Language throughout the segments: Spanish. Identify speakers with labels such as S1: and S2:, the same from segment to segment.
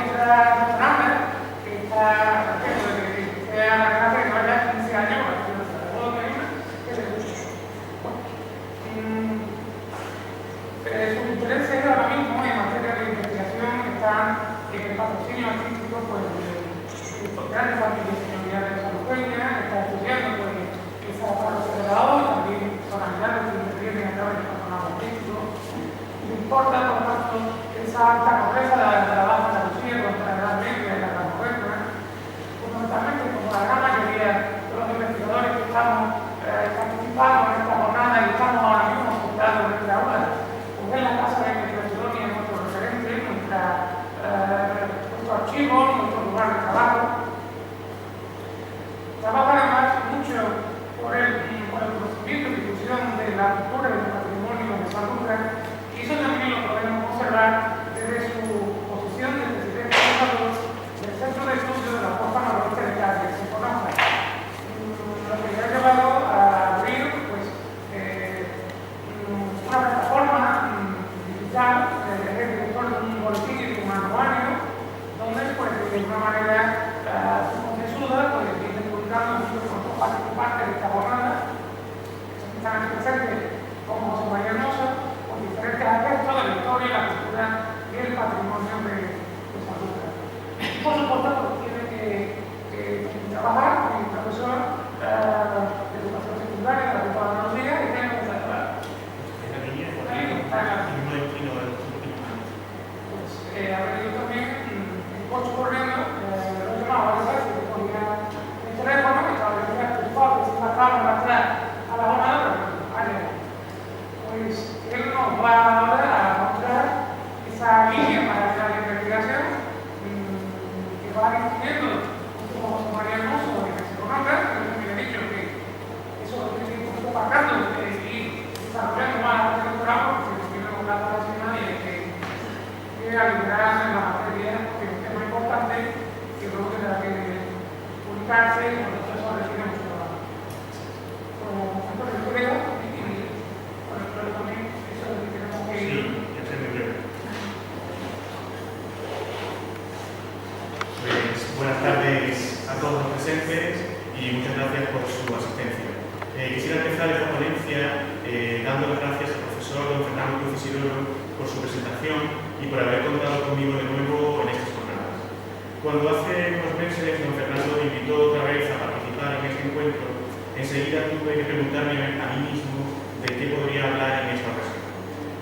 S1: nuestra Fernanda, que está haciendo que sea la clase que vaya 15 años, que se lo que le gusta. Sus intereses ahora mismo en materia de investigación están en el patrocinio artístico pues, de grandes familias señoriales de San Eugenia, está estudiando pues, esa parte acelerador, también personalidades que intervienen a través del personal artístico. No importa, por lo tanto, esa alta pobreza de la Baja Andalucía contra la Edad Media y la Edad Moderna, fundamentalmente como la gran mayoría de los investigadores que estamos participando en esta jornada y estamos ahora mismo sentados en nuestra aula, pues en la casa de nuestra Sidonia, nuestro referente, nuestro archivo, nuestro lugar de trabajo. Trabaja además mucho por el conocimiento y difusión de la cultura y del patrimonio de San Lucas, y eso también lo podemos observar desde su posición de presidente fundador del Centro de Estudios de la Costa Noroeste de Cádiz, se conoce. Lo que le ha llevado a abrir pues, una plataforma digital de director de un boletín y de un anuario, donde pues, de una manera consensuada pues, viene publicando muchos participantes de esta jornada, que están aquí presentes como José María Hermoso, con diferentes aspectos de la historia, la cultura y el patrimonio de San Lucas. Por supuesto, pues, tiene que trabajar con el profesor de educación secundaria de la Copa de Andalucía y tiene que trabajar. Pues ha venido también el coche corriendo, lo llamaba a veces, que ponía el teléfono, que estaba diciendo que se marcaba atrás a la jornada, pero pues él nos va ahora a mostrar esa línea para la investigación que va incluyendo como José María Hermoso en el Seconota, que me ha dicho que eso lo tiene que ir un poco pasando y desarrollando más el doctorado, porque no tiene un lado nacional y hay que alinear en la materia, que es un tema importante que luego tendrá que publicarse y por eso requiere mucho trabajo. Como yo creo, pero también eso es lo que tenemos que ir.
S2: Sí, ya sé muy breve. Pues buenas tardes a todos los presentes y muchas gracias por su asistencia. Quisiera empezar esta ponencia dando las gracias al profesor don Fernando Cruz Isidoro por su presentación y por haber contado conmigo de nuevo en estas jornadas. Cuando hace unos meses don Fernando me invitó otra vez a participar en este encuentro, enseguida tuve que preguntarme a mí mismo de qué podría hablar en esta ocasión.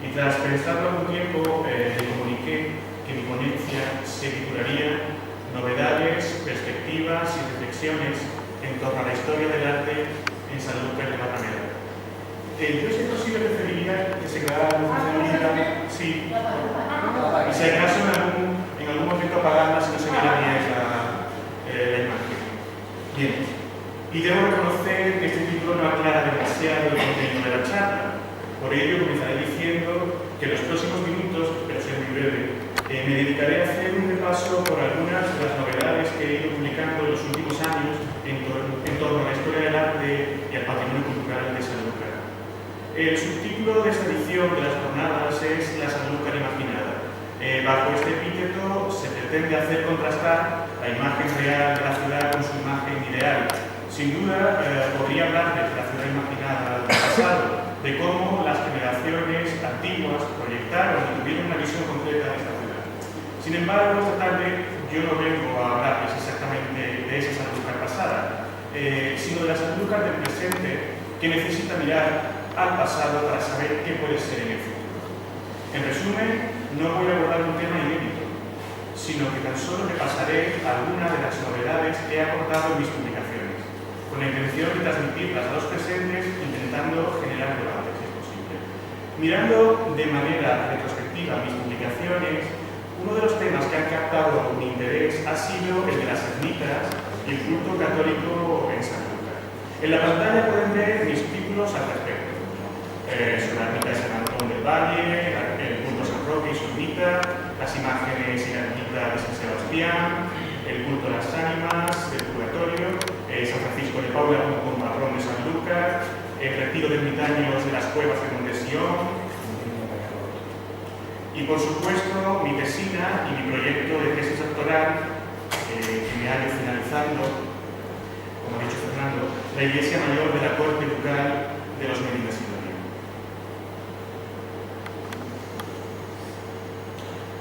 S2: Y tras pensarlo algún tiempo, le comuniqué que mi ponencia se titularía Novedades, perspectivas y reflexiones en torno a la historia del arte en San Lucas de Barrameda. Yo, si es posible, preferiría que se quedara la luz encendida, sí, y si acaso en algún momento apagarla si no se veía bien la imagen. Bien, y debo reconocer que este título no aclara demasiado el contenido de la charla, por ello comenzaré diciendo que en los próximos minutos, espero ser muy breve, me dedicaré a hacer un repaso por algunas de las novedades que he ido publicando en los últimos años en torno a la historia del arte y al patrimonio cultural de San Lucas. El subtítulo de esta edición de las jornadas es La San Lucas imaginada. Bajo este epíteto se pretende hacer contrastar la imagen real de la ciudad con su imagen ideal. Sin duda, podría hablar de la ciudad imaginada del pasado, de cómo las generaciones antiguas proyectaron y tuvieron una visión completa de esta ciudad. Sin embargo, esta tarde yo no vengo a hablarles exactamente de esa San Lucas pasada, sino de la San Lucas del presente, que necesita mirar al pasado para saber qué puede ser en el futuro. En resumen, no voy a abordar un tema inédito, sino que tan solo repasaré algunas de las novedades que he aportado en mis publicaciones, con la intención de transmitirlas a los presentes, intentando generar debates, si es posible. Mirando de manera retrospectiva mis publicaciones, uno de los temas que han captado mi interés ha sido el de las ermitas y el culto católico en San Lucas. En la pantalla pueden ver mis títulos al respecto. Sobre la ermita de San Antón del Valle, el culto a San Roque y su ermita, las imágenes y la ermita de San Sebastián, el culto a las ánimas del purgatorio, San Francisco de Paula como patrón de San Lucas, el retiro de ermitaños de las cuevas de Montesión y, por supuesto, mi tesina y mi proyecto de tesis recordar que me ha ido finalizando, como ha dicho Fernando, la iglesia mayor de la corte ducal de los Medina Sidonia.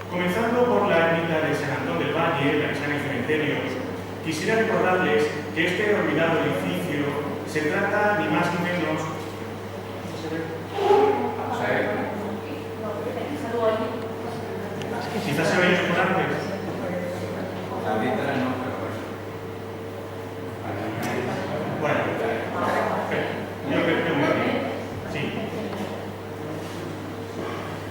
S2: Comenzando por la ermita de San Antón del Valle, la que está en el cementerio, quisiera recordarles que este olvidado edificio se trata ni más ni menos. Quizás se veía por antes.
S3: La letra no, pero
S2: bueno, yo creo que muy bien. Sí.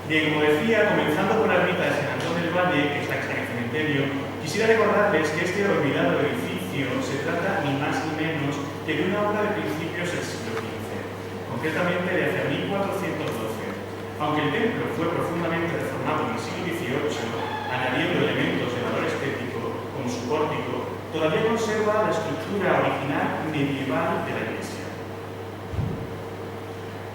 S2: Bien, como decía, comenzando por la ermita de San Antón del Valle, que está en el cementerio, quisiera recordarles que este olvidado edificio se trata ni más ni menos que de una obra de principios del siglo XV, concretamente de hacia 1412. Aunque el templo fue profundamente reformado en el siglo XVIII, añadiendo elementos de valor estético, como su pórtico, todavía conserva la estructura original medieval de la iglesia.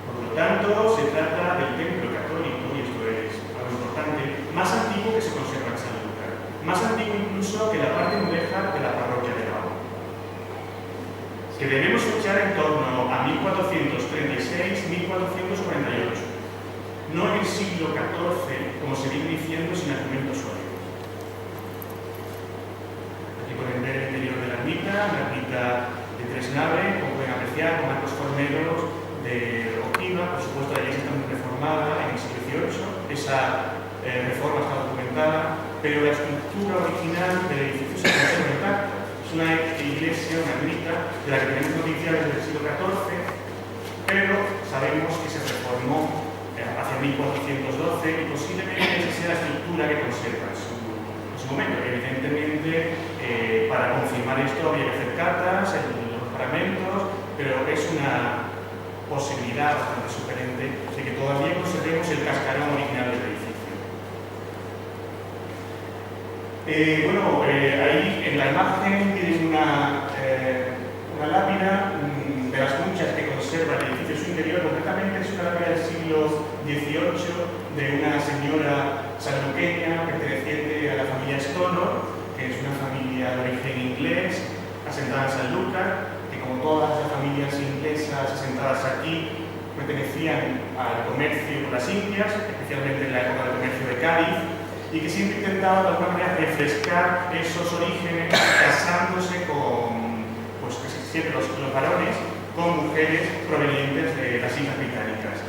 S2: Por lo tanto, se trata del templo católico, y esto es algo importante, más antiguo que se conserva en Sanlúcar, más antiguo incluso que la parte mudéjar de la parroquia de Gao, que debemos fechar en torno a 1436-1448. No en el siglo XIV, como se viene diciendo sin argumentos sólidos. Aquí pueden ver el interior de la ermita, una ermita de 3 naves, como pueden apreciar, con arcos formeros de ojiva. Por supuesto, la iglesia está muy reformada en el siglo XVIII. Esa reforma está documentada, pero la estructura original del edificio se conserva intacta. Es una iglesia, una ermita, de la que tenemos noticias desde el siglo XIV, pero sabemos que se reformó hacia 1412 y posiblemente esa sea la estructura que conserva en su momento. Evidentemente, para confirmar esto había que hacer catas en los paramentos, pero es una posibilidad bastante sugerente de que todavía conservemos el cascarón original del edificio. Ahí en la imagen tienen una lápida de las muchas que conserva el edificio en su interior. Concretamente es una lápida del siglo XVIII de una señora sanluqueña perteneciente a la familia Stono, que es una familia de origen inglés asentada en Sanlúcar, que como todas las familias inglesas asentadas aquí pertenecían al comercio con las Indias, especialmente en la época del comercio de Cádiz, y que siempre intentaba de alguna manera refrescar esos orígenes casándose con, pues casi siempre los varones, con mujeres provenientes de las Islas Británicas.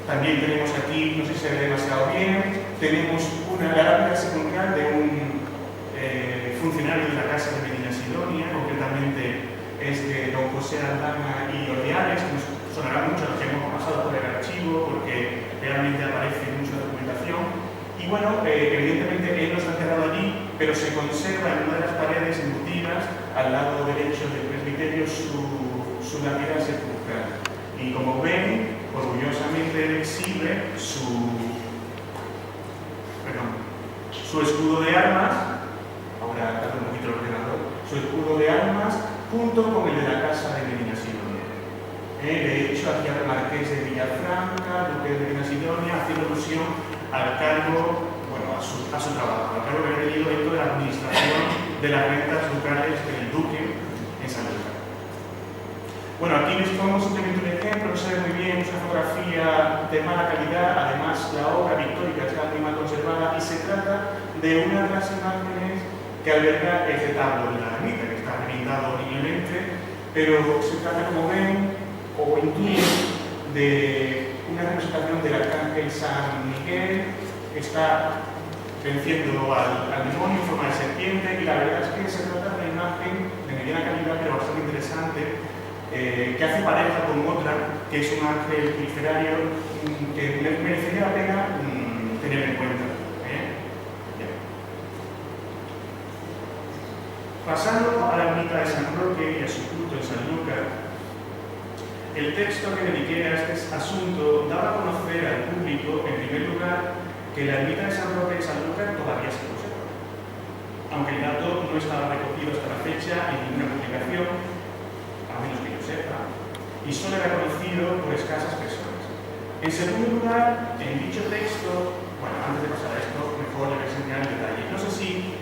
S2: También tenemos aquí, no sé si se ve demasiado bien, tenemos la lápida sepulcral de un funcionario de la Casa de Medina Sidonia, concretamente es de don José Aldana y Ordiales, que nos sonará mucho a los que hemos pasado por el archivo, porque realmente aparece mucha documentación. Y bueno, evidentemente él no está enterrado allí, pero se conserva en una de las paredes embutidas, al lado derecho del presbiterio, su lápida sepulcral. Y como ven, orgullosamente exhibe su escudo de armas, ahora tarda un poquito el ordenador, su escudo de armas junto con el de la Casa de Medina Sidonia. De hecho, aquí al Marqués de Villafranca, Duque de Medina Sidonia, haciendo alusión al cargo, a su trabajo, al cargo que había tenido dentro de la administración de las rentas locales del Duque en Sanlúcar. Bueno, aquí les pongo simplemente un ejemplo, no se ve muy bien, es una fotografía de mala calidad, además la obra pictórica está muy mal conservada y se trata de una de las imágenes que alberga el retablo de la ermita, que está pintado horriblemente, pero se trata, como ven, o intuyen, de una representación del arcángel San Miguel, que está venciendo al demonio en forma de serpiente, y la verdad es que se trata de una imagen de mediana calidad, pero bastante interesante, que hace pareja con otra, que es un ángel literario que merecería la pena tener en cuenta. Pasando a la ermita de San Roque y a su culto en Sanlúcar, el texto que dediqué a este asunto daba a conocer al público, en primer lugar, que la ermita de San Roque en Sanlúcar todavía se conserva, aunque el dato no estaba recogido hasta la fecha en ninguna publicación, a menos que yo sepa, y solo era conocido por escasas personas. En segundo lugar, en dicho texto, bueno, antes de pasar a esto, mejor le voy a enseñar el detalle. No sé si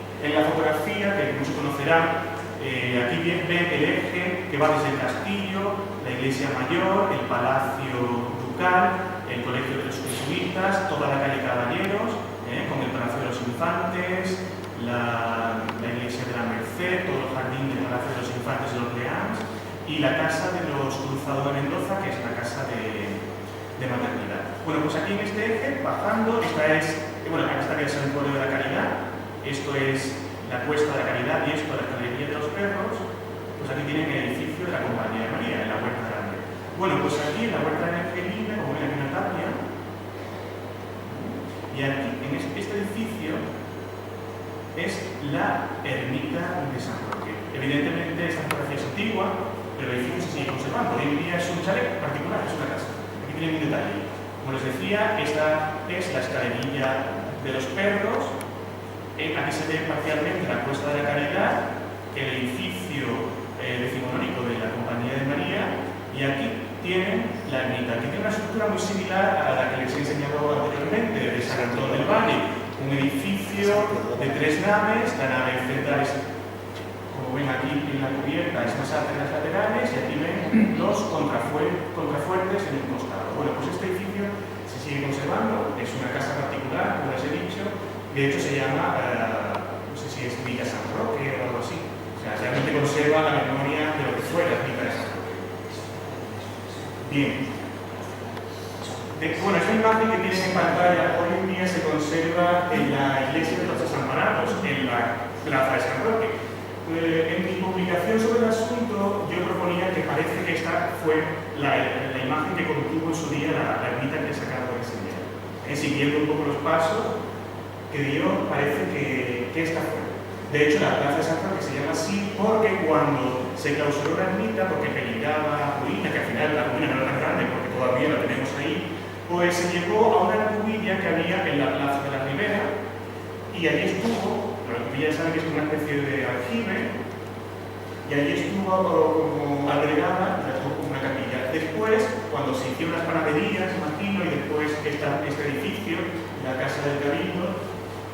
S2: ciudad. Aquí ven el eje que va desde el castillo, la iglesia mayor, el palacio ducal, el colegio de los jesuitas, toda la calle Caballeros, con el palacio de los infantes, la iglesia de la Merced, todo el jardín del palacio de los infantes de Orleans y la casa de los Cruzado de Mendoza, que es la casa de maternidad. Bueno, pues aquí en este eje, bajando, esta es el Santuario de la Caridad, esto es la Cuesta de la Caridad y esto la Escalería de los Perros. Pues aquí tienen el edificio de la Compañía de María, en la Huerta Grande. Bueno, pues aquí en la Huerta de Angelina, como ven aquí una tapia, y aquí en este edificio es la ermita de San Roque. Evidentemente esta fotografía es antigua, pero el edificio se sigue conservando. Hoy en día es un chalet particular, es una casa. Aquí tienen un detalle. Como les decía, esta es la Escalerilla de los Perros. Aquí se ve parcialmente la Cuesta de la Caridad, el edificio decimonónico de la Compañía de María, y aquí tienen la ermita, que tiene una estructura muy similar a la que les he enseñado anteriormente, de San Antón del Valle. Un edificio de 3 naves, la nave central es, como ven aquí en la cubierta, es más alta que las laterales, y aquí ven dos contrafuertes en un costado. Bueno, pues este edificio se sigue conservando, es una casa particular, como les he dicho. De hecho se llama, no sé si es Villa San Roque o algo así. O sea, realmente conserva la memoria de lo que fue la Villa de San Roque. Bien. Bueno, esta imagen que tienen en pantalla hoy en día se conserva en la iglesia de los Desamparados, en la plaza de San Roque. En mi publicación sobre el asunto, yo proponía que parece que esta fue la imagen que contuvo en su día la ermita que les acabo de enseñar. Siguiendo un poco los pasos que dio, parece que esta fue. De hecho, la plaza de San Roque se llama así porque cuando se clausuró la ermita, porque peligraba ruina, que al final la ruina no era tan grande porque todavía la tenemos ahí, pues se llevó a una cubilla que había en la plaza de la Ribera y allí estuvo, la cubilla ya saben que es una especie de aljibe, y allí estuvo como agregada como una capilla. Después, cuando se hicieron las panaderías, imagino, y después este edificio, la Casa del Cabildo,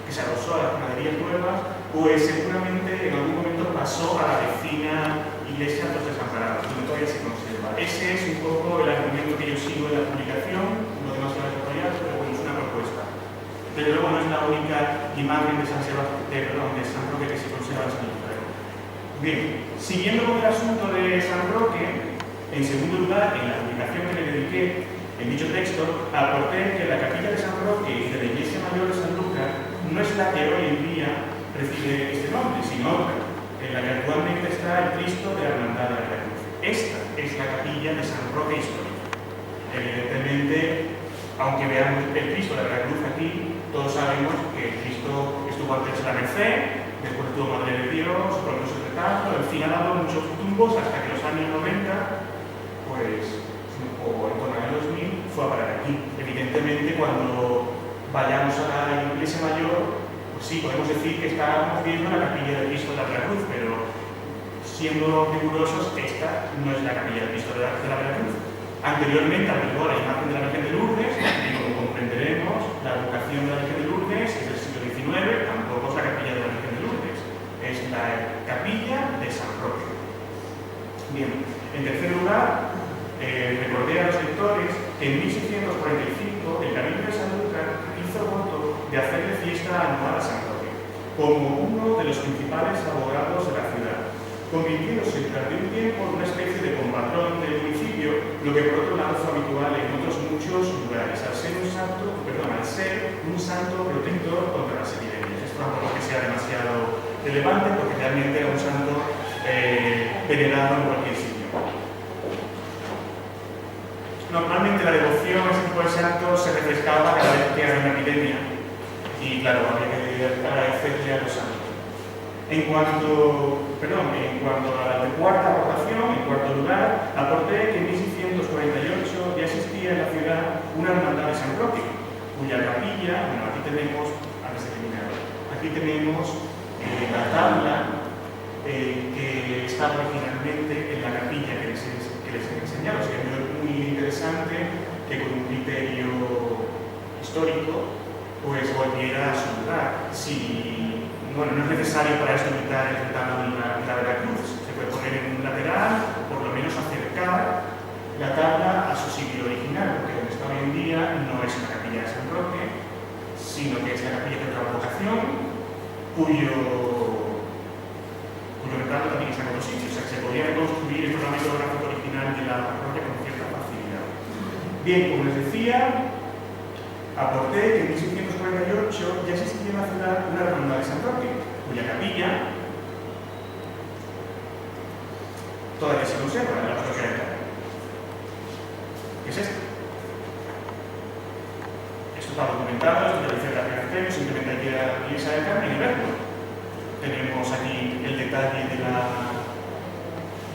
S2: que se adosó a las panaderías nuevas, pues seguramente en algún momento pasó a la vecina iglesia de los Desamparados, donde todavía se conserva. Ese es un poco el argumento que yo sigo en la publicación, no demasiado desarrollado, pero bueno, es una propuesta. Pero luego no es la única imagen de San Roque que se conserva en San Isidro. Bien, siguiendo con el asunto de San Roque, en segundo lugar, en la publicación que le dediqué en dicho texto, aporté que la capilla de San Roque y de la iglesia mayor de San Lucas no es la que hoy en día recibe este nombre, sino otra, en la que actualmente está el Cristo de la Hermandad de la Veracruz. Esta es la capilla de San Roque histórica. Evidentemente, aunque veamos el Cristo de la Veracruz aquí, todos sabemos que el Cristo estuvo antes en la Merced, después tuvo Madre de Dios, pronto se retraso, al fin ha dado muchos tumbos hasta que en los años 90, pues, o en torno al 2000, fue a parar aquí. Evidentemente, cuando vayamos a la iglesia mayor, pues sí, podemos decir que estábamos viendo la capilla del Cristo de la Veracruz, pero siendo rigurosos, esta no es la capilla del Cristo de la Veracruz. Anteriormente albergó la imagen de la Virgen de Lourdes, y como comprenderemos, la vocación de la Virgen de Lourdes es del siglo XIX, tampoco es la capilla de la Virgen de Lourdes, es la capilla de San Roque. Bien, en tercer lugar, recordé a los lectores que en 1645 el Cabildo de San Lucas hizo voto de hacerle fiesta anual a San Roque, como uno de los principales abogados de la ciudad, convirtiéndose durante un tiempo en una especie de compatrón del municipio, lo que por otro lado fue habitual en otros muchos lugares, al ser un santo protector contra las epidemias. Esto tampoco es que sea demasiado relevante, porque realmente era un santo venerado en cualquier sitio. Normalmente la devoción a ese tipo de santos se refrescaba cada vez que había una epidemia y claro, había que agradecerle a los santos. En cuanto a la cuarta aportación, en cuarto lugar, aporté que en 1648 ya existía en la ciudad una hermandad de San Roque, cuya capilla, bueno, aquí tenemos, antes de terminar, aquí tenemos la tabla que estaba originalmente en la capilla que les he enseñado. O sea, es muy interesante que con un criterio histórico pues volviera a su lugar. Si bueno, no es necesario para esto quitar el retablo de la Veracruz. Se puede poner en un lateral, o por lo menos acercar la tabla a su sitio original, porque donde está hoy en día no es la capilla de San Roque, sino que es la capilla de otra vocación, cuyo retablo también está en otro sitio. O sea, que se podría reconstruir el programa geográfico original de la parroquia con cierta facilidad. Bien, como les decía, aporté que en 1648 ya existía en la ciudad una hermandad de San Roque, cuya capilla todavía se conserva en la parroquia de Cádiz. ¿Qué es esto? Esto está documentado, esto lo dice la PNC, simplemente hay que ir a la iglesia de Carmen y verlo. Tenemos aquí el detalle de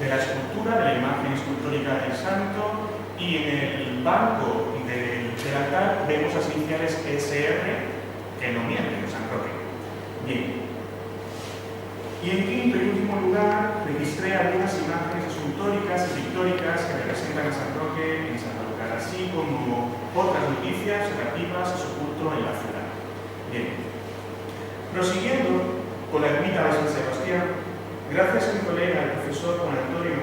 S2: la escultura, de la imagen escultórica del santo, y en el banco del altar vemos las iniciales SR, que no mienten, San Roque. Bien. Y en quinto y último lugar, registré algunas imágenes escultóricas y pictóricas que representan a San Roque en Sanlúcar, así como otras noticias relativas a su culto en la ciudad. Bien. Prosiguiendo con la ermita de San Sebastián, gracias a mi colega, el profesor Juan Antonio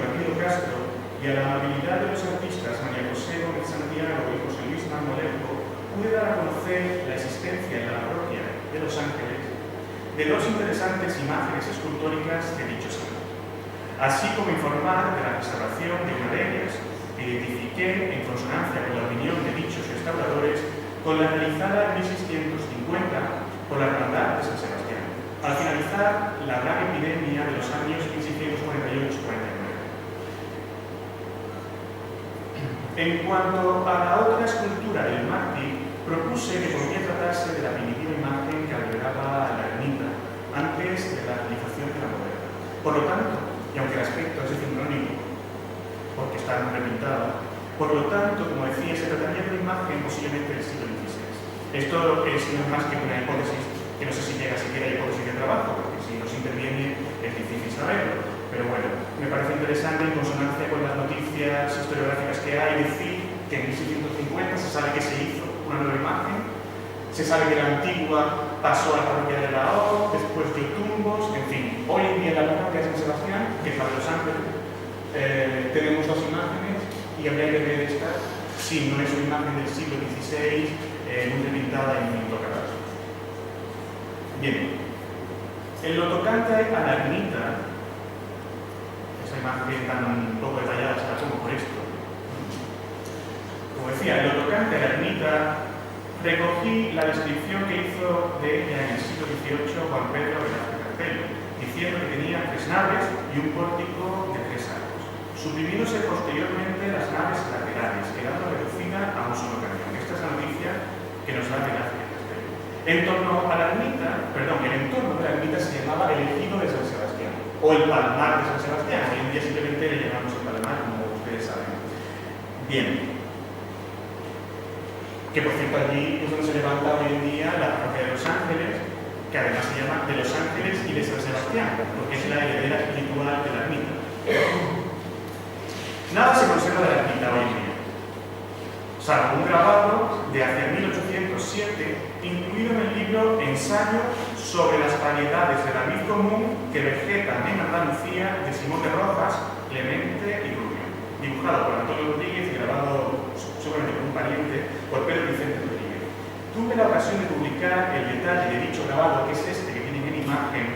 S2: Garrido Castro, y a la amabilidad de los artistas María José Gómez Santiago y José Luis Marmolejo, pude dar a conocer la existencia en la parroquia de Los Ángeles de dos interesantes imágenes escultóricas de dicho santo, así como informar de la restauración de una de ellas, que identifiqué en consonancia con la opinión de dichos restauradores con la realizada en 1650 por la Hermandad de San Sebastián, al finalizar la gran epidemia de los años 1648-49. En cuanto a la otra escultura del mártir, propuse que podría tratarse de la primitiva imagen que albergaba la ermita antes de la realización de la moderna. Por lo tanto, y aunque el aspecto es decimonónico, porque está repintada, por lo tanto, como decía, se trataría de una imagen posiblemente del siglo XVI. Esto es no más que una hipótesis que no sé si llega siquiera a hipótesis de trabajo, porque si nos interviene es difícil saberlo. Pero bueno, me parece interesante en consonancia con las noticias historiográficas que hay decir que en 1650 se sabe que se hizo una nueva imagen, se sabe que la antigua pasó a la parroquia de la O, después de Otumbos, en fin. Hoy en día en la parroquia de San Sebastián, que es la de Los Ángeles, tenemos dos imágenes y habría que ver esta si no es una imagen del siglo XVI, muy repintada y muy tocada. Bien, en lo tocante a la ermita, esa imagen tan poco detallada se la pongo por esto. Como decía, en lo tocante a la ermita, recogí la descripción que hizo de ella en el siglo XVIII Juan Pedro Velázquez Carpello, diciendo que tenía 3 naves y un pórtico de 3 arcos, suprimiéndose posteriormente las naves laterales, quedando reducida a un solo cañón. Esta es la noticia que nos da Velázquez Carpello. En torno a la ermita, perdón, el entorno de la ermita se llamaba el Ejido de San Sebastián, o el Palmar de San Sebastián. Hoy en día simplemente le llamamos el Palmar, como ustedes saben. Bien. Que por cierto allí es donde se levanta hoy en día la parroquia de Los Ángeles, que además se llama de Los Ángeles y de San Sebastián, porque es la heredera espiritual de la ermita. Nada se conserva de la ermita hoy en día, salvo un grabado de hacia 1807, incluido en el libro Ensayo sobre las variedades de la vid común que vegetan en Andalucía, de Simón de Rojas, Clemente y Rubio, dibujado por Antonio Rodríguez y grabado seguramente por un pariente, por Pedro Vicente Rodríguez. Tuve la ocasión de publicar el detalle de dicho grabado, que es este que tienen en imagen,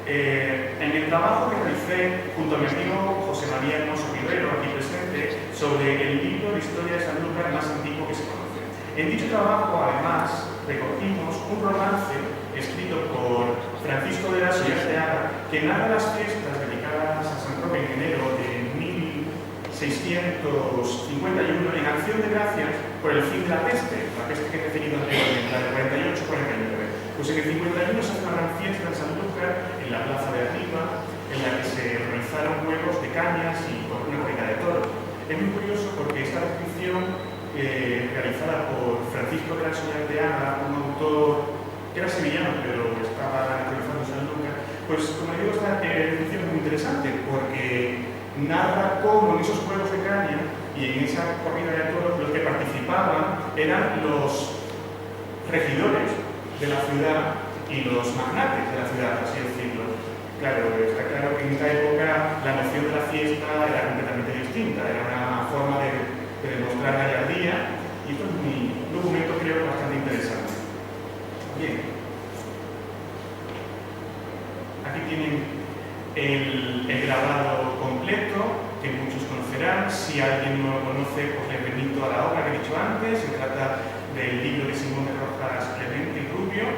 S2: en el trabajo que realicé junto a mi amigo José María Hermoso Rivero, aquí presente, sobre el libro de historia de Sanlúcar más antiguo que se conoce. En dicho trabajo, además, recogimos un romance escrito por Francisco de las Arteaga, que narra las fiestas dedicadas a San Roque en enero de 1651, en acción de gracias por el fin de la peste que he referido anteriormente, la de 48-49. Pues en el 51 se hace una gran fiesta en Sanlúcar, en la plaza de arriba, en la que se realizaron juegos de cañas y una corrida de toros. Es muy curioso porque esta descripción, realizada por Francisco de la Arteaga, un autor que era sevillano, pero estaba realizando en Sanlúcar, pues como digo, esta descripción es muy interesante porque narra cómo en esos juegos de caña y en esa corrida de toros los que participaban eran los regidores de la ciudad y los magnates de la ciudad, por así decirlo. Claro, está claro que en esta época la noción de la fiesta era completamente distinta, era una forma de demostrar gallardía, y esto es un documento creo bastante interesante. Bien, aquí tienen el grabado completo, que muchos conocerán. Si alguien no lo conoce, pues le remito a la obra que he dicho antes. Se trata del libro de Simón de Rojas, Clemente y Rubio.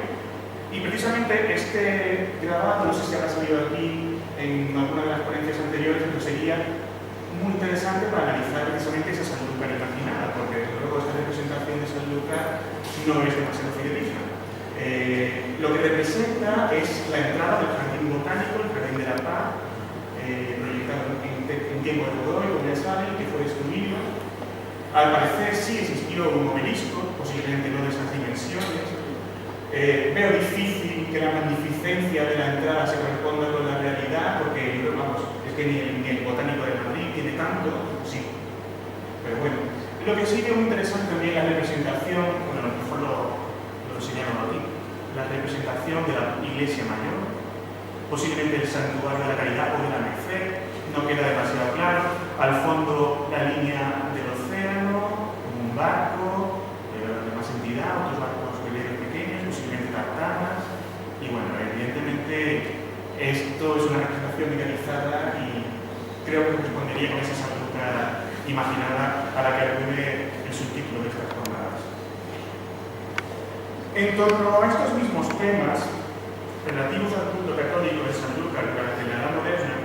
S2: Y precisamente este grabado, no sé si habrá salido aquí en alguna de las ponencias anteriores, pero sería muy interesante para analizar precisamente esa Sanlúcar imaginada, porque desde luego esta representación de Sanlúcar no es demasiado fidedigna. Lo que representa es la entrada del jardín botánico, el jardín de la paz, proyectado en tiempo de Godoy, como ya saben, que fue destruido. Al parecer sí existió un obelisco, posiblemente no de esas dimensiones. Veo difícil que la magnificencia de la entrada se corresponda con la realidad, porque vamos, es que ni el Botánico de Madrid tiene tanto, sí. Pero bueno, lo que sí veo muy interesante también es la representación, bueno, a lo mejor lo enseñaron aquí, la representación de la iglesia mayor, posiblemente el santuario de la Caridad o de la Merced, no queda demasiado claro. Al fondo la línea del océano, un barco, de más entidad, otros barcos veleros pequeños, posiblemente tartanas, y bueno, evidentemente esto es una representación idealizada y creo que correspondería con esa Sanlúcar imaginada a la que alude el subtítulo de estas jornadas. En torno a estos mismos temas relativos al culto católico de Sanlúcar durante la Edad Moderna,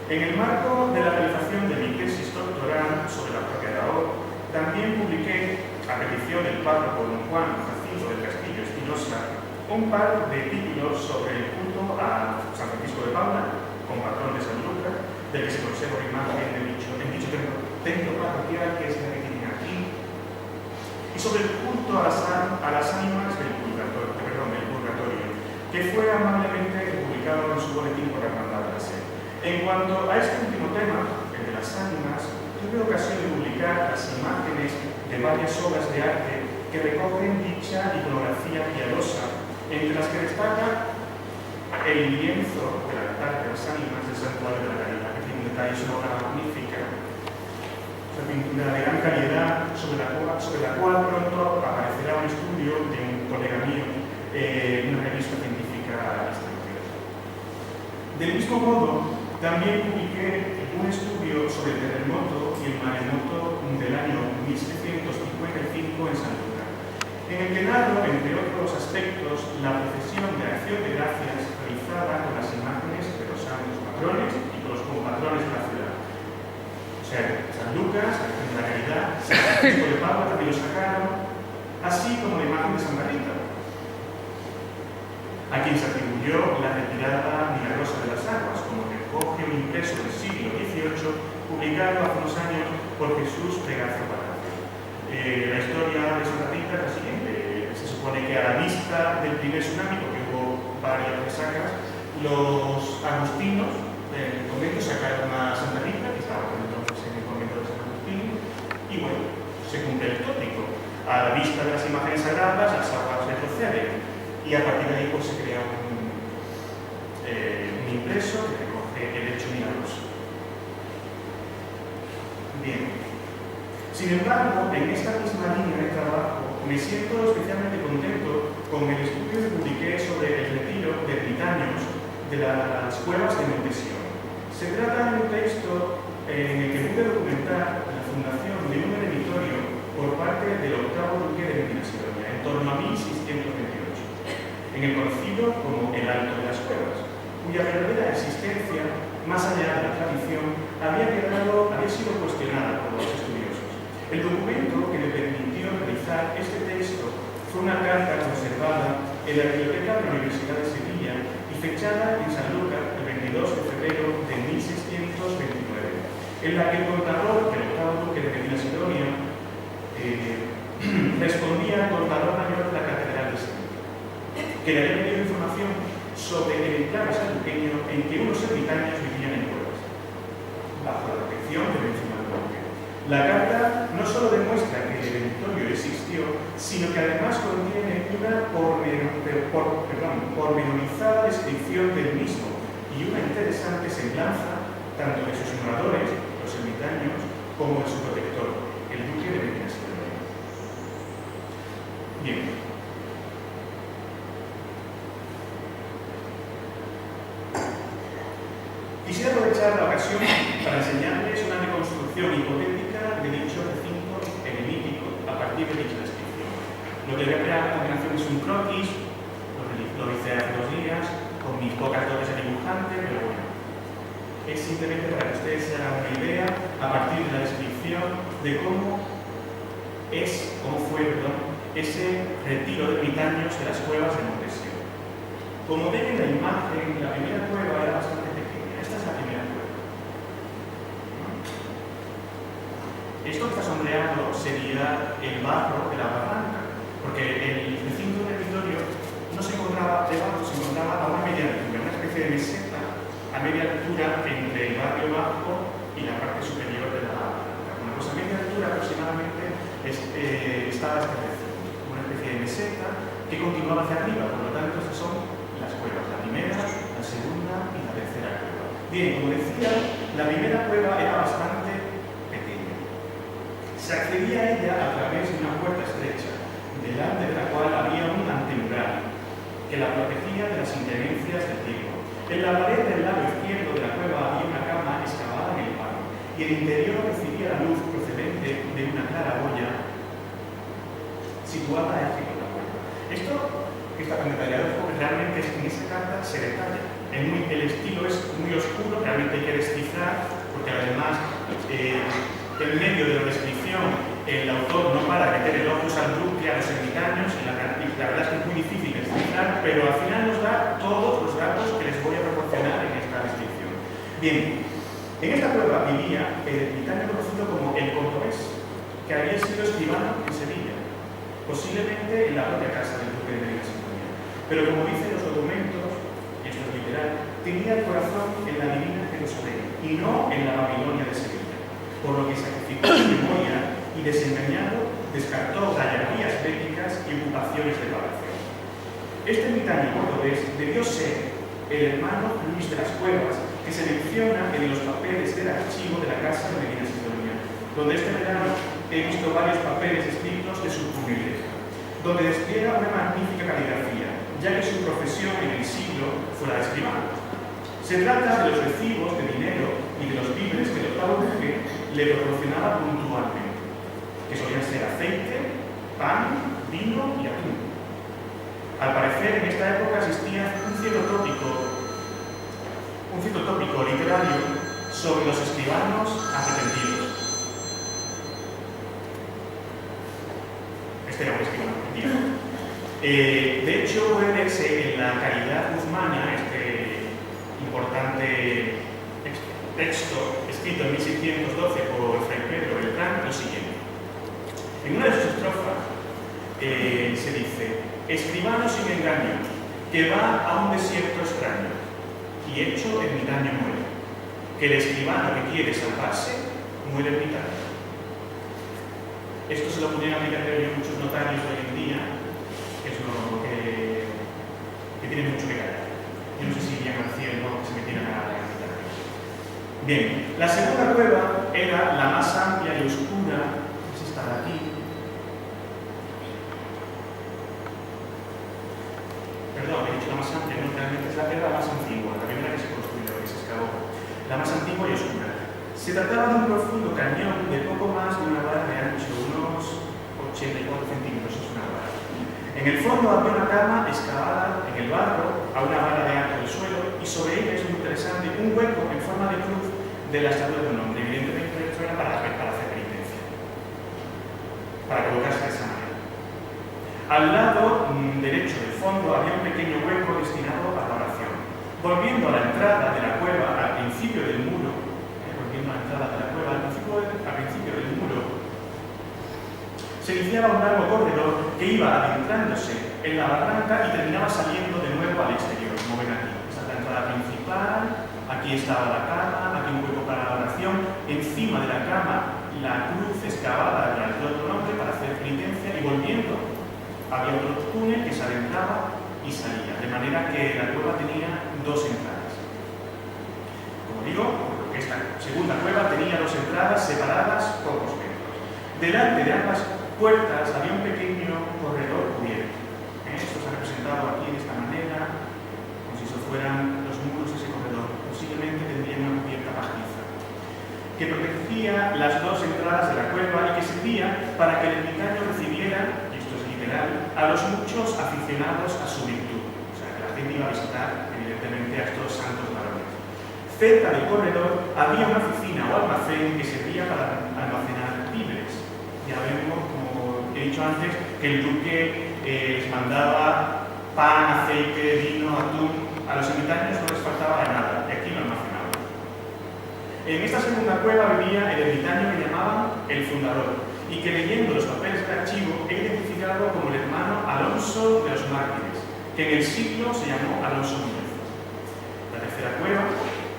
S2: en el marco de la realización de mi tesis doctoral sobre la parroquia de Ahora, también publiqué, a petición del párroco don Juan Jacinto del Castillo Espinosa, un par de títulos sobre el culto a San Francisco de Paula, con patrón de Sanlúcar, del que se conserva imagen en dicho templo parroquial, que es la que tienen aquí, y sobre el culto a las ánimas del purgatorio, que fue amablemente publicado en su boletín por la Hermandad de la Sed. En cuanto a este último tema, el de las ánimas, tuve ocasión de publicar las imágenes de varias obras de arte que recogen dicha iconografía piadosa, entre las que destaca el lienzo del altar de las ánimas del Santuario de la Caridad, que tiene un detalle, es una obra magnífica, una pintura de gran calidad, sobre la cual pronto aparecerá un estudio de un colega mío, una revista científica extranjera. Del mismo modo, también publiqué un estudio sobre el terremoto y el maremoto del año 1755 en Sanlúcar, en el que narro, entre otros aspectos, la procesión de acción de gracias realizada con las imágenes de los santos patrones y con los compatrones de la ciudad. O sea, San Lucas, la Virgen de la Caridad, San Francisco de Paula también lo sacaron, así como la imagen de Santa Rita, a quien se atribuyó la retirada milagrosa de las aguas, como recoge un impreso del siglo XVIII, publicado hace unos años por Jesús Legazo Palacio. La historia de Santa Rita es la siguiente. Se supone que a la vista del primer tsunami, porque hubo varias resacas, los agustinos del convento sacaron a Santa Rita, que estaba entonces en el convento de San Agustín, y bueno, se cumple el tópico. A la vista de las imágenes sagradas, las aguas retroceden, y a partir de ahí pues, se crea un impreso que recoge el hecho milagroso. Bien. Sin embargo, en esta misma línea de trabajo, me siento especialmente contento con el estudio que publiqué sobre el retiro de ermitaños de las cuevas de Montesión. Se trata de un texto en el que pude documentar la fundación de un eremitorio por parte del octavo duque de Medina Sidonia, en torno a 1628. En el conocido como el Alto de las Cuevas, cuya verdadera existencia, más allá de la tradición, había sido cuestionada por los estudiosos. El documento que me permitió realizar este texto fue una carta conservada en la biblioteca de la Universidad de Sevilla y fechada en Sanlúcar el 22 de febrero de 1629, en la que el contador del octavo duque de Medina Sidonia respondía al contador mayor de la Catedral de Sevilla, que le había pedido información sobre el enclave sanluqueño en que unos ermitaños vivían en cuevas, bajo la protección del mencionado duque. La carta no solo demuestra que el eventorio existió, sino que además contiene una pormenorizada descripción del mismo y una interesante semblanza tanto de sus moradores, los ermitaños, como de su protector, el duque de Medina Sidonia. Bien. Quisiera aprovechar la ocasión para enseñarles una reconstrucción hipotética de dicho recinto eremítico a partir de dicha descripción. Lo que voy a crear a continuación es un croquis, lo hice hace 2 días, con mis pocas dotes de dibujante, pero bueno. Es simplemente para que ustedes se hagan una idea a partir de la descripción de cómo fue ese retiro de ermitaños de las cuevas de Montesión. Como ven en la imagen, la primera cueva era bastante pequeña. Esta es la primera cueva. Esto que está sombreado sería el barro de la barranca, porque el recinto del territorio no se encontraba debajo, se encontraba a una media altura, una especie de meseta a media altura entre el barrio bajo y la parte superior de la barranca. Una cosa a media altura aproximadamente estaba este recinto, una especie de meseta que continuaba hacia arriba, por lo tanto estas son las cuevas, la primera, la segunda y la tercera cueva. Bien, como decía, la primera cueva era bastante pequeña. Se accedía a ella a través de una puerta estrecha, delante de la cual había un antemural que la protegía de las inclemencias del tiempo. En la pared del lado izquierdo de la cueva había una cama excavada en el palo y el interior recibía la luz procedente de una claraboya situada al fondo de la puerta. Esto que está tan detallado porque realmente en esa carta se detalla. El estilo es muy oscuro, realmente hay que descifrar, porque además en medio de la descripción el autor no para de meter el opus albructi a los ermitaños y la verdad es que es muy difícil descifrar, pero al final nos da todos los datos que les voy a proporcionar en esta descripción. Bien, en esta cueva vivía el ermitaño conocido como el Cordobés, que había sido escribano en Sevilla, posiblemente en la propia casa del duque de Medina Sidonia. Pero como dicen los documentos, y esto es literal, tenía el corazón en la divina Jerusalén y no en la Babilonia de Sevilla, por lo que sacrificó su memoria y desengañado descartó gallardías bélicas y ocupaciones de palacio. Este ermitaño cordobés debió ser el hermano Luis de las Cuevas, que se menciona en los papeles del archivo de la casa de Medina Sidonia, donde este verano he visto varios papeles escritos de su iglesia, donde despliega una magnífica caligrafía, ya que su profesión en el siglo fue la de escribano. Se trata de los recibos de dinero y de los víveres que el octavo duque le proporcionaba puntualmente, que solían ser aceite, pan, vino y atún. Al parecer, en esta época existía un cierto tópico literario sobre los escribanos arrepentidos. Este era un escribano arrepentido. De hecho, puede verse en la Caridad Guzmana, este importante texto escrito en 1612 por Fray Pedro Beltrán, lo siguiente. En una de sus estrofas se dice: escribano sin engaño, que va a un desierto extraño, y hecho ermitaño muere. Que el escribano que quiere salvarse, muere ermitaño. Esto se lo pudieron aplicar muchos notarios hoy en día, que es lo que tiene mucho que callar. Yo no sé si irían al cielo que se metieran a la ermitaño. Bien, la segunda cueva era la más amplia y oscura, es esta de aquí. Perdón, he dicho la más amplia, no, realmente es la pedra más antigua, la primera que se construyó, que se excavó. La más antigua y oscura. Se trataba de un profundo cañón de poco más de una vara de ancho, unos 84 centímetros, es una vara. En el fondo había una cama excavada en el barro a una vara de alto del suelo y sobre ella, es muy interesante, un hueco en forma de cruz de la estatua de un hombre. Evidentemente esto era para hacer penitencia, para colocarse de esa manera. Al lado derecho del fondo había un pequeño hueco destinado a la oración. Volviendo a la entrada de la cueva al principio del muro, se iniciaba un largo corredor que iba adentrándose en la barranca y terminaba saliendo de nuevo al exterior, como ven aquí. Esta es la entrada principal, aquí estaba la cama, aquí un hueco para la oración, encima de la cama la cruz excavada en la altura de un hombre para hacer penitencia y volviendo había otro túnel que se adentraba y salía, de manera que la cueva tenía dos entradas. Como digo, esta segunda cueva tenía dos entradas separadas pocos metros. Delante de ambas puertas había un pequeño corredor cubierto. Esto se ha representado aquí de esta manera, como si eso fueran los muros de ese corredor. Posiblemente tendría una cubierta pajiza, que protegía las dos entradas de la cueva y que servía para que el ermitaño recibiera, y esto es literal, a los muchos aficionados a su virtud. O sea, que la gente iba a visitar, evidentemente, a estos santos varones. Cerca del corredor había una oficina o almacén que servía para almacenar víveres. Ya vemos, como he dicho antes, que el duque les mandaba pan, aceite, vino, atún. A los ermitaños no les faltaba de nada, y aquí lo almacenaban. En esta segunda cueva vivía el ermitaño que llamaban el fundador, y que leyendo los papeles del archivo he identificado como el hermano Alonso de los Mártires, que en el siglo se llamó Alonso Núñez. La tercera cueva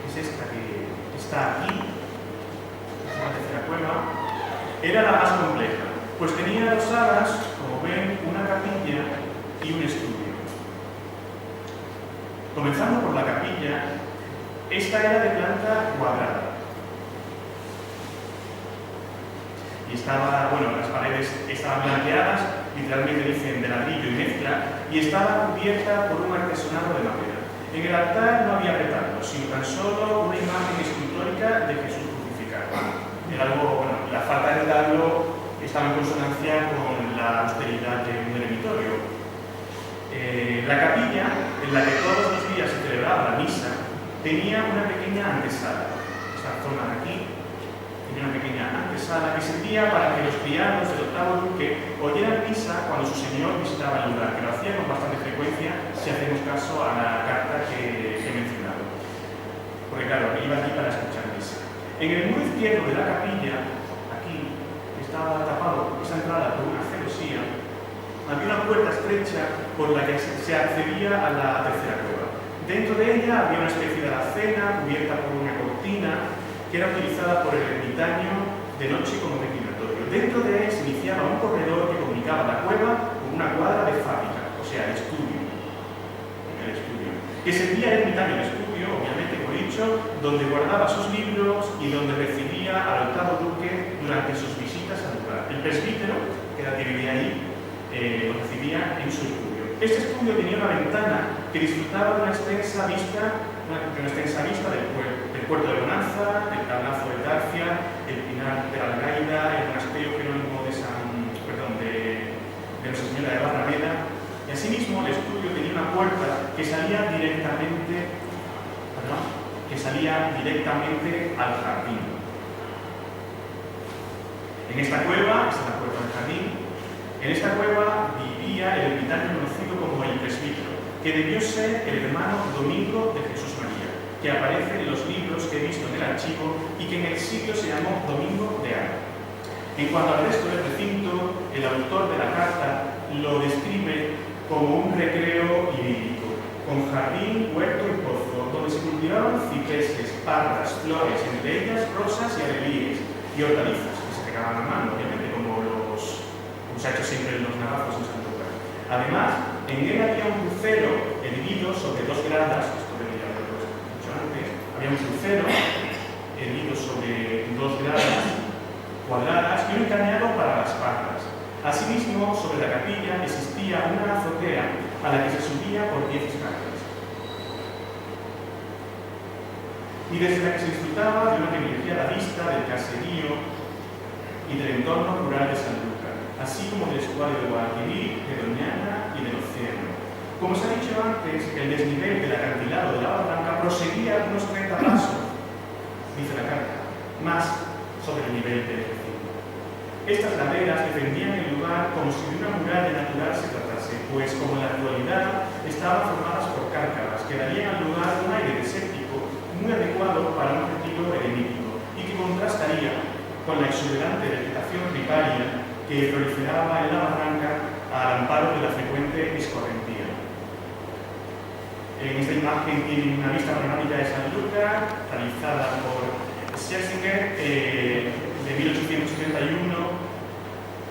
S2: es esta que está aquí, la tercera cueva, era la más compleja, pues tenía dos salas, como ven, una capilla y un estudio. Comenzando por la capilla, esta era de planta cuadrada. Y estaba, bueno, las paredes estaban blanqueadas, literalmente dicen de ladrillo y mezcla, y estaba cubierta por un artesonado de madera. En el altar no había retablos, sino tan solo una imagen escultórica de Jesús crucificado. Era algo, bueno, la falta de retablo estaba en consonancia con la austeridad de un eremitorio. La capilla, en la que todos los días se celebraba la misa, tenía una pequeña antesala. Esta zona de aquí tenía una pequeña antesala que servía para que los criados del octavo duque oyeran misa cuando su señor visitaba el lugar, que lo hacía con bastante frecuencia si hacemos caso a la carta que he mencionado. Porque claro, iba aquí para escuchar misa. En el muro izquierdo de la capilla, aquí, estaba tapado esa entrada por una celosía. Había una puerta estrecha por la que se accedía a la tercera cueva. Dentro de ella había una especie de alacena cubierta por una cortina que era utilizada por el ermitaño de noche como reclinatorio. Dentro de él se iniciaba un corredor que comunicaba la cueva con una cuadra de fábrica, o sea, el estudio. Que servía el ermitaño de estudio, obviamente, como he dicho, donde guardaba sus libros y donde recibía al octavo duque durante sus visitas al lugar. El presbítero, que era el que vivía ahí, lo recibía en su estudio. Este estudio tenía una ventana que disfrutaba de una extensa vista del puerto de Bonanza, del tablazo de Tarcia, el pinar de la Algaida, el monasterio jerónimo de Nuestra Señora de Barrameda, y asimismo el estudio tenía una puerta que salía directamente al jardín. En esta cueva, esta es la puerta del jardín, en esta cueva vivía el ermitaño conocido como el presbítero, que debió ser el hermano Domingo de Jesús María, que aparece en los libros que he visto en el archivo y que en el siglo se llamó Domingo de Aro. En cuanto al resto del recinto, el autor de la carta lo describe como un recreo idílico, con jardín, huerto y pozo, donde se cultivaban cipreses, parras, flores, entre ellas rosas y alelíes, y hortalizas, que se regaban a mano, obviamente, como se ha hecho siempre en los navajos en Santo Lugar. Además, en él había un crucero erguido sobre dos gradas, esto lo ya lo he dicho antes, había un crucero erguido sobre dos gradas cuadradas y un encañado para las parras. Asimismo, sobre la capilla existía una azotea a la que se subía por 10 escaleras. Y desde la que se disfrutaba de una privilegiada vista del caserío y del entorno rural de Sanlúcar, así como del estuario de Guadalquivir, de Doñana y del océano. Como se ha dicho antes, el desnivel del acantilado de la Barranca proseguía unos 30 pasos, dice la carta, más sobre el nivel del recinto. Estas laderas defendían el lugar como si de una muralla natural se tratase, pues como en la actualidad estaban formadas por cárcavas que darían al lugar un aire desértico muy adecuado para un retiro eremítico y que contrastaría con la exuberante vegetación riparia que proliferaba en la barranca al amparo de la frecuente escorrentía. En esta imagen tiene una vista panorámica de Sanlúcar realizada por Scherzinger de 1871.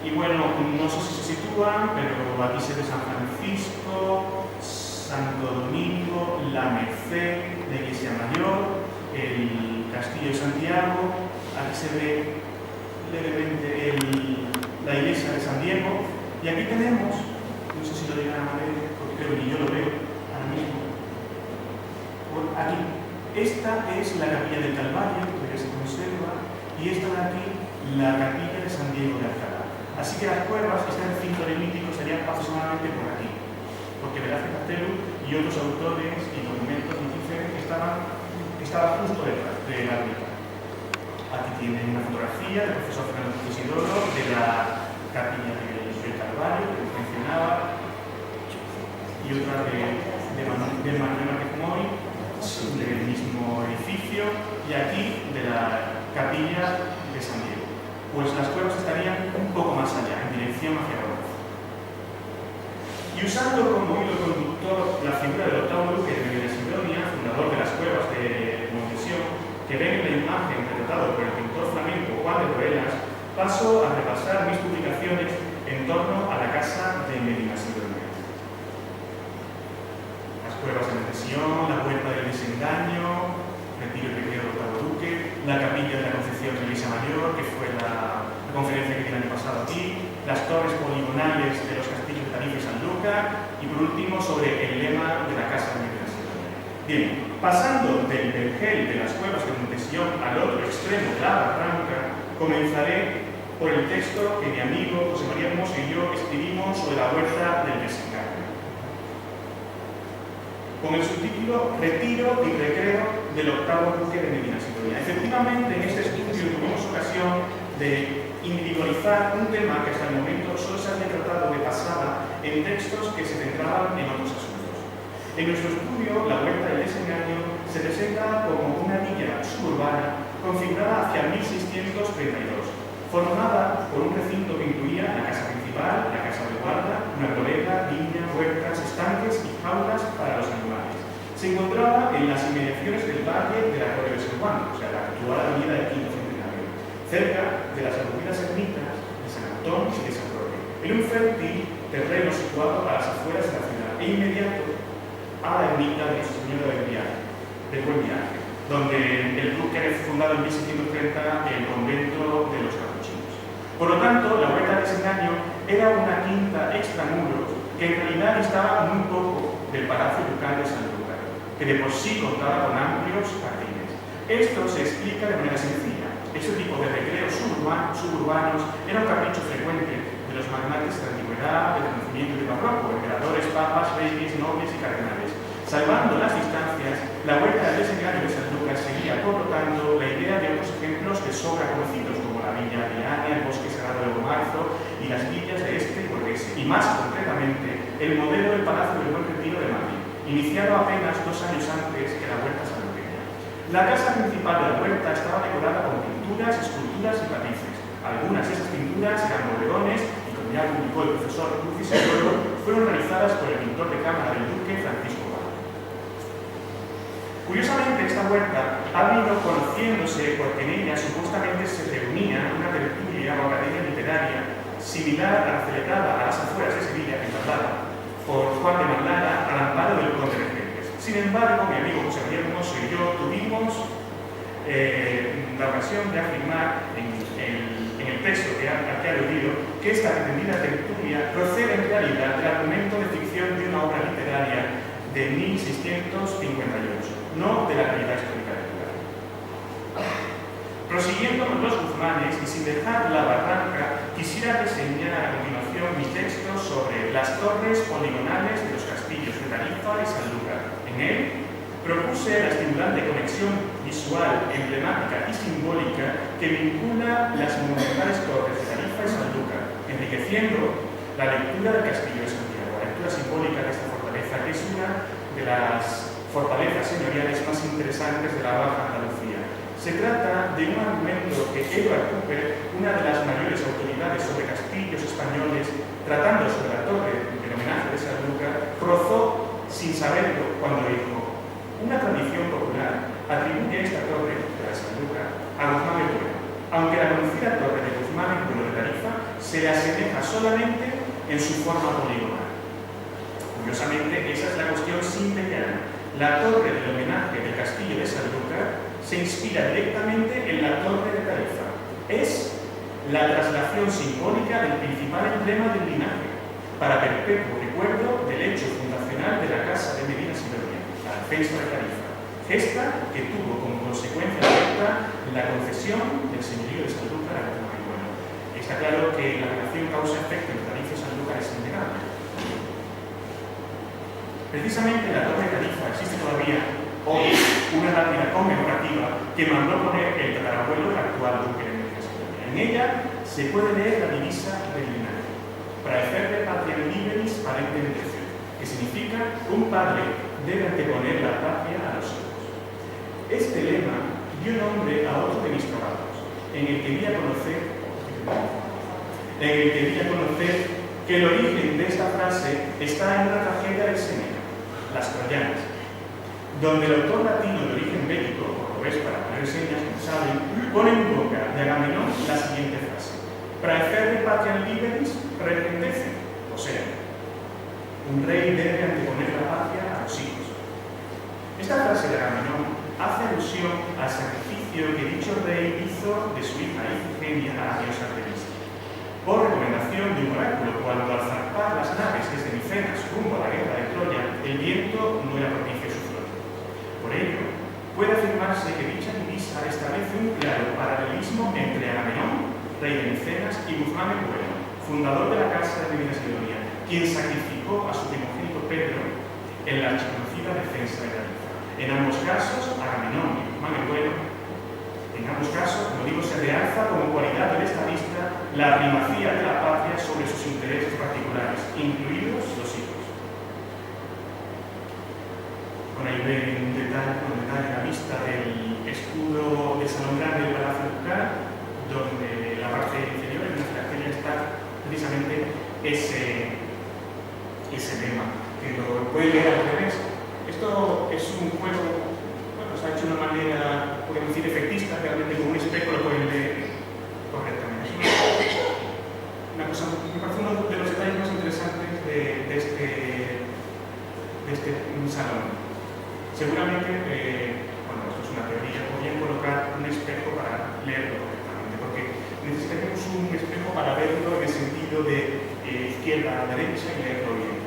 S2: Y bueno, no sé si se sitúan, pero aquí se ve San Francisco, Santo Domingo, la Merced, la Iglesia Mayor, el Castillo de Santiago. Aquí se ve levemente la Iglesia de San Diego. Y aquí tenemos, no sé si lo llegan a ver, porque creo que ni yo lo veo ahora mismo. Por aquí, esta es la Capilla del Calvario, que se conserva, y esta de aquí, la Capilla de San Diego de Alcalá. Así que las cuevas, este recinto eremítico, estarían aproximadamente por aquí, porque Velázquez Castelo y otros autores y documentos nos dicen que estaba justo detrás de la ermita. Aquí tienen una fotografía del profesor Fernando Isidoro de la Capilla del Calvario, que les mencionaba, y otra de Manuel Márquez Moy, del mismo edificio, y aquí de la Capilla de San Diego. Pues las cuevas estarían un poco más allá, en dirección hacia Roma. Y usando como hilo conductor la figura del octavo duque de Medina Sidonia, fundador de las cuevas de Montesión, que ven en la imagen retratado por el pintor flamenco Juan de Ruelas, paso a repasar mis publicaciones en torno a la casa de Medina Sidonia. Las cuevas de Montesión, la puerta del desengaño, retiro y recreo del octavo duque, la capilla de la Concepción de la Iglesia Mayor, que fue la conferencia que tiene el año pasado aquí, las torres poligonales de los castillos de Tarifa y San Luca, y por último sobre el lema de la casa de Medina Sidonia. Bien, pasando del vergel de las cuevas de Montesión al otro extremo de la barranca, comenzaré por el texto que mi amigo José María Hermoso y yo escribimos sobre la huerta del desengaño, con el subtítulo Retiro y recreo del octavo duque de Medina Sidonia. Efectivamente, en este estudio tuvimos ocasión de individualizar un tema que hasta el momento solo se había tratado de pasada en textos que se centraban en otros asuntos. En nuestro estudio, la huerta del desengaño se presenta como una villa suburbana configurada hacia 1632, formada por un recinto que incluía la casa principal, la casa de guarda, una bodega, viña, huertas, estanques y jaulas para los animales. Se encontraba en las inmediaciones del valle de la Torre de San Juan, o sea, la actual avenida del Quinto Centenario, cerca de las aburridas ermitas de San Antón y de San Roque, en un fértil terreno situado a las afueras de la ciudad e inmediato a la ermita de Nuestra Señora del Buen Viaje, donde el duque había fundado en 1630 el convento de los capuchinos. Por lo tanto, la huerta de desengaño era una quinta extramuros que en realidad estaba muy poco del Palacio Ducal de Sanlúcar, que de por sí contaba con amplios jardines. Esto se explica de manera sencilla. Este tipo de recreos suburbanos era un capricho frecuente de los magnates de la antigüedad, del Renacimiento y del Barroco, emperadores, papas, reyes, nobles y cardenales. Salvando las distancias, la huerta del desengaño de Sanlúcar seguía, por lo tanto, la idea de otros ejemplos de sobra conocidos, como la Villa de Ania, el Bosque Sagrado de Bomarzo y las villas de este y Borghese, y más concretamente, el modelo del Palacio del Buen Retiro de Madrid, iniciado apenas 2 años antes que la huerta sanluqueña. La casa principal de la huerta estaba decorada con pinturas, esculturas y tapices. Algunas de esas pinturas eran bodegones y, como ya publicó el profesor Cruz Isidoro, fueron realizadas por el pintor de cámara del duque Francisco. Curiosamente, esta huerta ha venido conociéndose porque en ella supuestamente se reunía una tertulia o academia literaria similar a la celebrada a las afueras de Sevilla, en Mandala, por Juan de Mandala al amparo del conde de Gentes. Sin embargo, mi amigo José María Hermoso y yo tuvimos la ocasión de afirmar en el texto que ha aludido que esta pretendida tertulia procede en realidad del argumento de ficción de una obra literaria de 1658, no de la realidad histórica del lugar. Prosiguiendo con los Guzmanes y sin dejar la barranca, quisiera reseñar a continuación mis textos sobre las torres poligonales de los castillos de Tarifa y Sanlúcar. En él propuse la estimulante conexión visual, emblemática y simbólica que vincula las monumentales torres de Tarifa y Sanlúcar, enriqueciendo la lectura del castillo de Santiago, la lectura simbólica de esta fortaleza, que es una de las fortalezas señoriales más interesantes de la Baja Andalucía. Se trata de un argumento que Edward Cooper, una de las mayores autoridades sobre castillos españoles, tratando sobre la torre del homenaje de Sanlúcar, rozó sin saberlo cuando dijo: una tradición popular atribuye esta torre, de la Sanlúcar, a Guzmán de Bueno, aunque la conocida se le asemeja solamente en su forma poligonal. Curiosamente, esa es la cuestión sintetiana. La torre del homenaje del castillo de Sanlúcar se inspira directamente en la torre de Tarifa. Es la traslación simbólica del principal emblema del linaje, para perpetuo recuerdo del hecho fundacional de la Casa de Medina Sidonia, la defensa de Tarifa, gesta que tuvo como consecuencia directa la concesión del señorío de Sanlúcar a Manuel. Está claro que la relación causa-efecto entre Tarifa y Sanlúcar es innegable. Precisamente en la torre de Tarifa existe todavía hoy una lápida conmemorativa que mandó poner el tatarabuelo del actual duque de Medina Sidonia. En ella se puede leer la divisa del linaje: praefere patria liberis parente necio, que significa un padre debe anteponer la patria a los hijos. Este lema dio nombre a otro de mis trabajos, en el que di a conocer que el origen de esta frase está en una tragedia de Séneca, Las Troyanas, donde el autor latino de origen bélico, cordobés para poner señas, como saben, pone en boca de Agamenón la siguiente frase: praefere patria liberis parente necio, o sea, un rey debe anteponer la patria a los hijos. Esta frase de Agamenón hace alusión al sacrificio que dicho rey hizo de su hija Ifigenia a la diosa Artemisa, por recomendación de un oráculo, cuando al zarpar las naves desde Micenas rumbo a la guerra de Troya, el viento no era propicio a su flota. Por ello, puede afirmarse que dicha divisa establece un claro paralelismo entre Agamenón, rey de Micenas, y Guzmán el Bueno, fundador de la Casa de Medina Sidonia, quien sacrificó a su primogénito Pedro en la archiconocida defensa de Tarifa. En ambos casos, Agamenón y Guzmán el Bueno, en ambos casos, como digo, se realza como cualidad del estadista la primacía de la patria sobre sus intereses particulares, incluidos los hijos. Bueno, ahí ven un detalle a la vista del escudo de Salón Grande del Palacio Ducal, donde la parte inferior, en la filatelia, está precisamente ese lema, que lo pueden leer al revés. Esto es un juego, bueno, se ha hecho de una manera, podemos decir, efectista, realmente con un espejo lo pueden leer correctamente. Una cosa, me parece uno de los detalles más interesantes de este salón. Seguramente, bueno, esto es una teoría, podrían colocar un espejo para leerlo correctamente, porque necesitaremos un espejo para verlo en el sentido de izquierda a derecha y leerlo bien.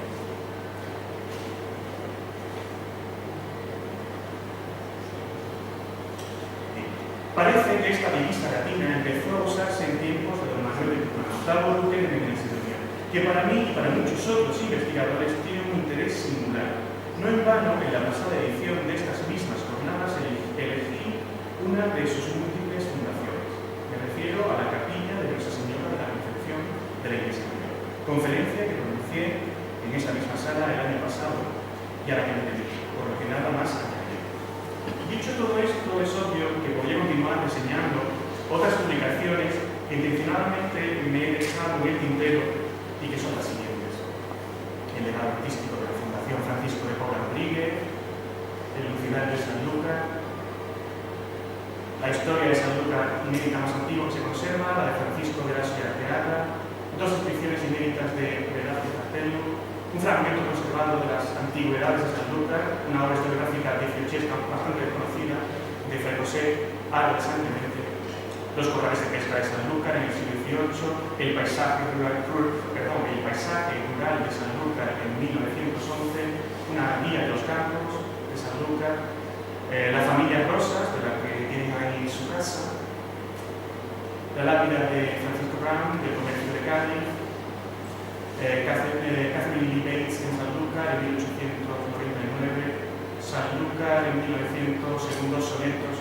S2: Parece que esta divisa latina empezó a usarse en tiempos de don Manuel de Guzmán, octavo duque de Medina Sidonia, que para mí y para muchos otros investigadores tiene un interés singular. No en vano, en la pasada edición de estas mismas jornadas elegí una de sus múltiples fundaciones. Me refiero a la capilla de Nuestra Señora de la Concepción de la Iglesia Mayor, conferencia que pronuncié en esta misma sala el año pasado y a la que me dediqué, por lo que nada más añadir. Dicho todo esto, es obvio que podría continuar diseñando otras publicaciones que intencionalmente me he dejado en el tintero y que son las siguientes: el legado artístico de la Fundación Francisco de Paula Rodríguez, el Lucidario de Sanlúcar, la historia de Sanlúcar inédita más antigua que se conserva, la de Francisco Velasco y Arteaga, dos inscripciones inéditas de Velázquez Castello, un fragmento conservado de las antigüedades de Sanlúcar, una obra historiográfica dieciochesca bastante desconocida de Fray José Álvarez Santimente, los corrales de pesca de Sanlúcar en el siglo XVIII, el paisaje rural de Sanlúcar en 1911, una guía de los campos de Sanlúcar, la familia Rosas, de la que tienen ahí su casa, la lápida de Francisco Brown, del comercio de Cádiz, Catherine Lee Bates en Sanlúcar en 1899, Sanlúcar en 1900, según dos sonetos,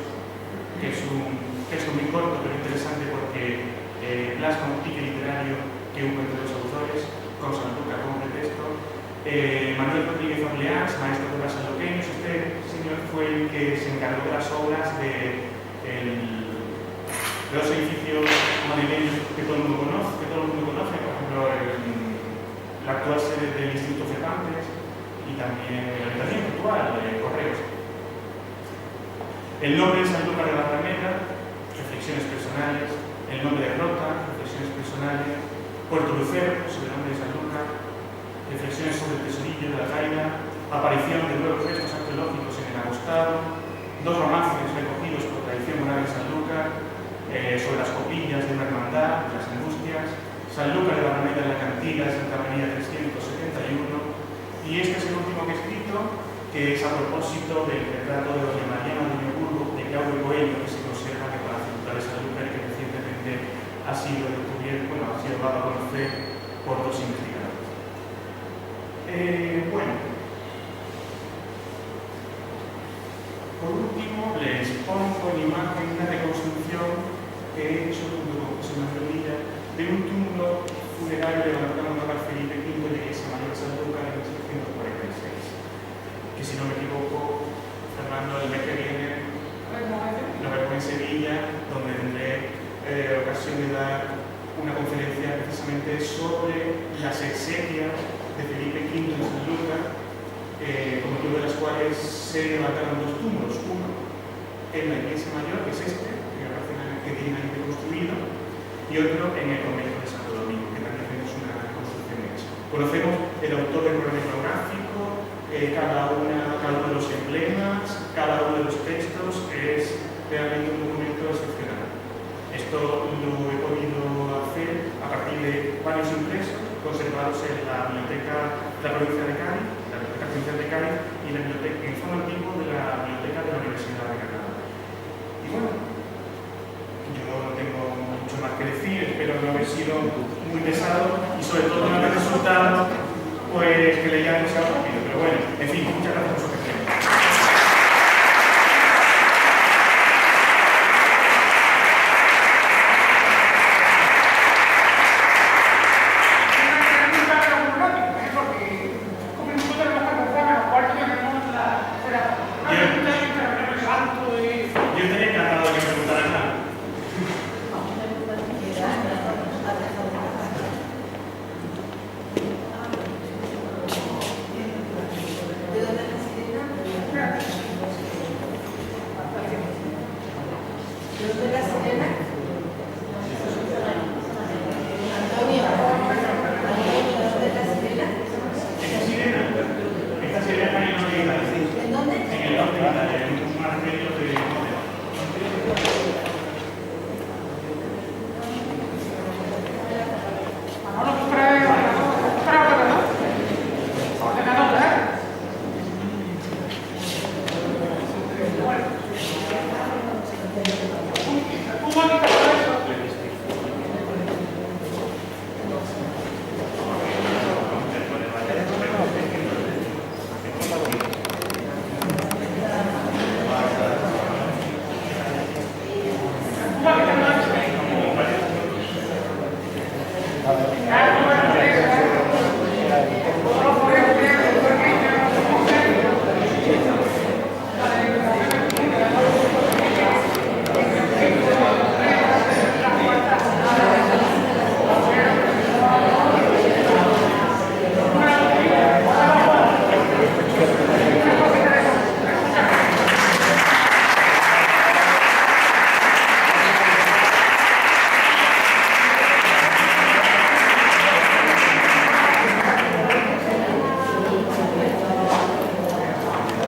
S2: que es un texto muy corto pero interesante porque plasma un pique literario que hubo entre los autores, con Sanlúcar como pretexto. Manuel Rodríguez Orleans, maestro de las sanluqueños, este señor fue el que se encargó de las obras de los edificios madrileños que todo el mundo conoce, por ejemplo, la actual sede del Instituto Cervantes y también el Ayuntamiento actual de Correos. El nombre de Sanlúcar de la Ramera, reflexiones personales. El nombre de Rota, reflexiones personales. Puerto Lucero, sobre el nombre de Sanlúcar, reflexiones sobre el tesorillo de la Taina, aparición de nuevos restos arqueológicos en el Agostado, dos romances recogidos por tradición oral de Sanlúcar, sobre las copillas de una hermandad, las angustias, Sanlúcar de la Alameda de la Cantiga, Santa María 371, y este es el último que he escrito, que es a propósito del retrato de doña Mariana de Neoburgo, de Claudio Coelho, que se conserva en el Palacio Cultural de Sanlúcar y que recientemente ha sido descubierto, ha sido dado a conocer por dos investigadores. Por último, les pongo en imagen una reconstrucción que he hecho junto con José Manuel Villa de un túmulo funerario levantado en el Felipe V de la Iglesia Mayor de Sanlúcar en 1746. Que si no me equivoco, Fernando, el mes que viene nos vemos en Sevilla, donde tendré ocasión de dar una conferencia precisamente sobre las exequias de Felipe V en Sanlúcar, con motivo de las cuales se levantaron dos túmulos. Uno en la Iglesia Mayor, que es este, que dignamente construido, y otro en el convento de Santo Domingo, que también tenemos una construcción hecha. Conocemos el autor del programa etnográfico, cada uno de los emblemas, cada uno de los textos, es realmente un documento excepcional. Esto lo he podido hacer a partir de varios impresos conservados en la biblioteca de la provincia de Cádiz, la biblioteca provincial de Cádiz y la biblioteca, en el fondo antiguo de la biblioteca de la Universidad de Granada. Y bueno, yo no tengo mucho más que decir, espero no haber sido muy pesado y sobre todo no haber resultado pues que le llame demasiado rápido, pero bueno, en fin, muchas gracias por su